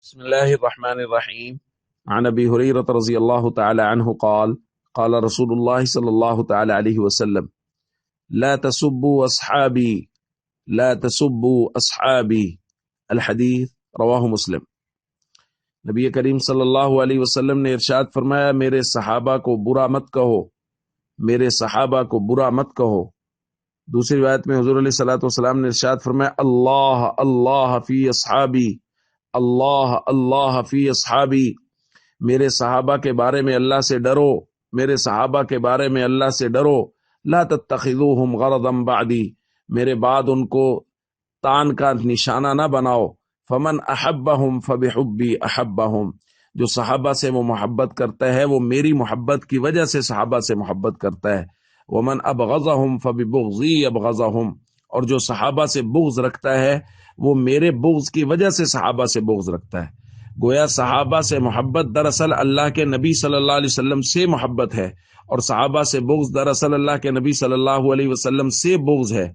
بسم الله الرحمن الرحيم. عن أبي هريرة رضي الله تعالى عنه قال قال رسول الله صلى الله تعالى عليه وسلم لا تسبوا أصحابي لا تسبوا أصحابي الحدیث رواہ مسلم۔ نبی کریم صلی اللہ علیہ وسلم نے ارشاد فرمایا میرے صحابہ کو برا مت کہو، میرے صحابہ کو برا مت کہو۔ دوسری روایت میں حضور علیہ الصلوۃ والسلام نے ارشاد فرمایا اللہ اللہ فی اصحابی، اللہ اللہ فی اصحابی، میرے صحابہ کے بارے میں اللہ سے ڈرو، میرے صحابہ کے بارے میں اللہ سے ڈرو۔ لا تتخذوہم غرضا بعدی، میرے بعد ان کو تان کا نشانہ نہ بناؤ۔ فمن احبہم فبحبی احبہم، جو صحابہ سے وہ محبت کرتا ہے وہ میری محبت کی وجہ سے صحابہ سے محبت کرتا ہے۔ ومن ابغضہم فببغضی ابغضہم، اور جو صحابہ سے بغض رکھتا ہے وہ میرے بغض کی وجہ سے صحابہ سے بغض رکھتا ہے۔ گویا صحابہ سے محبت دراصل اللہ کے نبی صلی اللہ علیہ وسلم سے محبت ہے، اور صحابہ سے بغض دراصل اللہ کے نبی صلی اللہ علیہ وسلم سے بغض ہے۔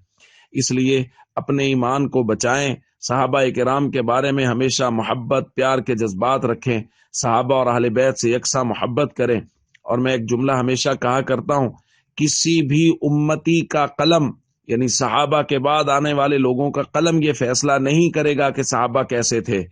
اس لیے اپنے ایمان کو بچائیں، صحابہ کرام کے بارے میں ہمیشہ محبت پیار کے جذبات رکھیں، صحابہ اور اہل بیت سے یکساں محبت کریں۔ اور میں ایک جملہ ہمیشہ کہا کرتا ہوں، کسی بھی امتی کا قلم، یعنی صحابہ کے بعد آنے والے لوگوں کا قلم یہ فیصلہ نہیں کرے گا کہ صحابہ کیسے تھے،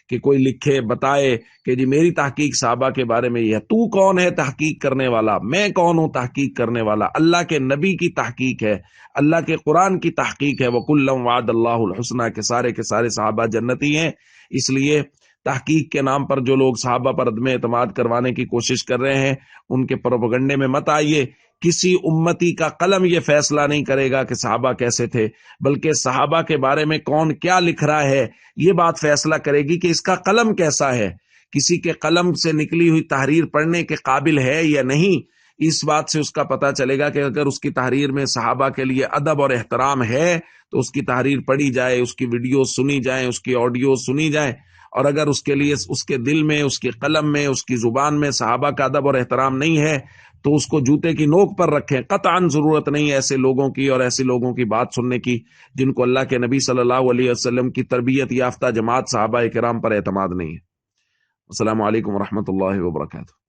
کہ کوئی لکھے بتائے کہ جی میری تحقیق صحابہ کے بارے میں یہ ہے۔ تو کون ہے تحقیق کرنے والا؟ میں کون ہوں تحقیق کرنے والا؟ اللہ کے نبی کی تحقیق ہے، اللہ کے قرآن کی تحقیق ہے۔ وَكُلًّا وَعَدَ اللَّهُ الْحُسْنَى، کے سارے کے سارے صحابہ جنتی ہیں۔ اس لیے تحقیق کے نام پر جو لوگ صحابہ پر عدم اعتماد کروانے کی کوشش کر رہے ہیں ان کے پروپیگنڈے میں مت آئیے۔ کسی امتی کا قلم یہ فیصلہ نہیں کرے گا کہ صحابہ کیسے تھے، بلکہ صحابہ کے بارے میں کون کیا لکھ رہا ہے یہ بات فیصلہ کرے گی کہ اس کا قلم کیسا ہے۔ کسی کے قلم سے نکلی ہوئی تحریر پڑھنے کے قابل ہے یا نہیں، اس بات سے اس کا پتہ چلے گا کہ اگر اس کی تحریر میں صحابہ کے لیے ادب اور احترام ہے تو اس کی تحریر پڑھی جائے، اس کی ویڈیو سنی جائیں، اس کی آڈیو سنی جائیں۔ اور اگر اس کے لیے اس کے دل میں، اس کے قلم میں، اس کی زبان میں صحابہ کا ادب اور احترام نہیں ہے تو اس کو جوتے کی نوک پر رکھیں۔ قطعاً ضرورت نہیں ایسے لوگوں کی اور ایسے لوگوں کی بات سننے کی جن کو اللہ کے نبی صلی اللہ علیہ وسلم کی تربیت یافتہ جماعت صحابہ کرام پر اعتماد نہیں ہے۔ السلام علیکم ورحمۃ اللہ وبرکاتہ۔